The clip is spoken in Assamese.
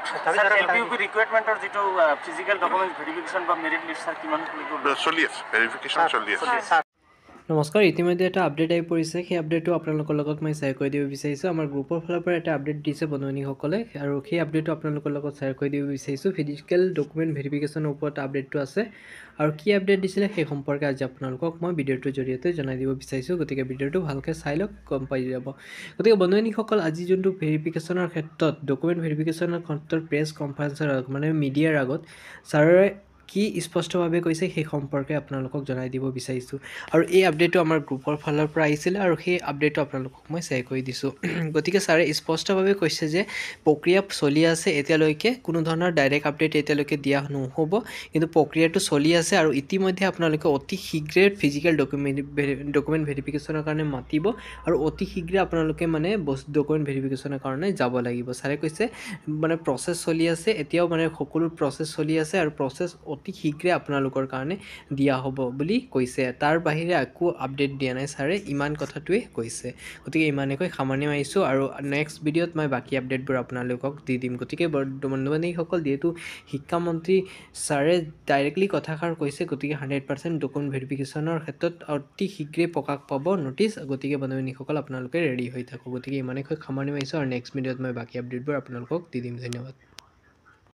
স্যাৰ এলপিইউপি ৰিকোয়াৰমেন্টৰ যেটো ফিজিক্যাল ডকুমেন্ট ভেৰিফিকেশন বা মেৰিট লিস্ট স্যাৰ কিমান চলি আছে ভেৰিফিকেশ্যন চলি আছে নমস্কাৰ ইতিমধ্যে এটা আপডেট আহি পৰিছে সেই আপডেটটো আপোনালোকৰ লগত মই শ্বেয়াৰ কৰি দিব বিচাৰিছোঁ আমাৰ গ্ৰুপৰ ফালৰ পৰা এটা আপডেট দিছে বন্ধুসকলে আৰু সেই আপডেটটো আপোনালোকৰ লগত শ্বেয়াৰ কৰি দিব বিচাৰিছোঁ ফিজিক্যাল ডকুমেণ্ট ভেৰিফিকেশ্যনৰ ওপৰত আপডেটটো আছে আৰু কি আপডেট দিছিলে সেই সম্পৰ্কে আজি আপোনালোকক মই ভিডিঅ'টোৰ জৰিয়তে জনাই দিব বিচাৰিছোঁ গতিকে ভিডিঅ'টো ভালকৈ চাই লওক গম পাই যাব গতিকে বন্ধুসকল আজি যোনটো ভেৰিফিকেশ্যনৰ ক্ষেত্ৰত ডকুমেণ্ট ভেৰিফিকেশ্যনৰ ক্ষেত্ৰত প্ৰেছ কনফাৰেন্সৰ মানে মিডিয়াৰ আগত ছাৰে কি স্পষ্টভাৱে কৈছে সেই সম্পৰ্কে আপোনালোকক জনাই দিব বিচাৰিছোঁ আৰু এই আপডেটটো আমাৰ গ্ৰুপৰ ফালৰ পৰা আহিছিলে আৰু সেই আপডেটটো আপোনালোকক মই শ্বেয়াৰ কৰি দিছোঁ গতিকে ছাৰে স্পষ্টভাৱে কৈছে যে প্ৰক্ৰিয়া চলি আছে এতিয়ালৈকে কোনো ধৰণৰ ডাইৰেক্ট আপডেট এতিয়ালৈকে দিয়া নহ'ব কিন্তু প্ৰক্ৰিয়াটো চলি আছে আৰু ইতিমধ্যে আপোনালোকে অতি শীঘ্ৰে ফিজিক্যাল ডকুমেণ্ট ভেৰিফিকেশ্যনৰ কাৰণে মাতিব আৰু অতি শীঘ্ৰে আপোনালোকে মানে ডকুমেণ্ট ভেৰিফিকেশ্যনৰ কাৰণে যাব লাগিব ছাৰে কৈছে মানে প্ৰচেছ চলি আছে এতিয়াও মানে সকলো প্ৰচেছ চলি আছে আৰু প্ৰচেছ অতি শীঘ্ৰে আপোনালোকৰ কাৰণে দিয়া হ'ব বুলি কৈছে তাৰ বাহিৰে একো আপডেট দিয়া নাই ছাৰে ইমান কথাটোৱে কৈছে গতিকে ইমানেকৈ সামৰণি মাৰিছোঁ আৰু নেক্সট ভিডিঅ'ত মই বাকী আপডেটবোৰ আপোনালোকক দি দিম গতিকে বন্ধু-বান্ধৱীসকল যিহেতু শিক্ষামন্ত্ৰী ছাৰে ডাইৰেক্টলি কথাষাৰ কৈছে গতিকে 100% ডকুমেণ্ট ভেৰিফিকেশ্যনৰ ক্ষেত্ৰত অতি শীঘ্ৰে প্ৰকাশ পাব নটিছ গতিকে বন্ধু-বান্ধৱীসকল আপোনালোকে ৰেডি হৈ থাকক গতিকে ইমানেকৈ সামৰণি মাৰিছোঁ আৰু নেক্সট ভিডিঅ'ত মই বাকী আপডেটবোৰ আপোনালোকক দি দিম ধন্যবাদ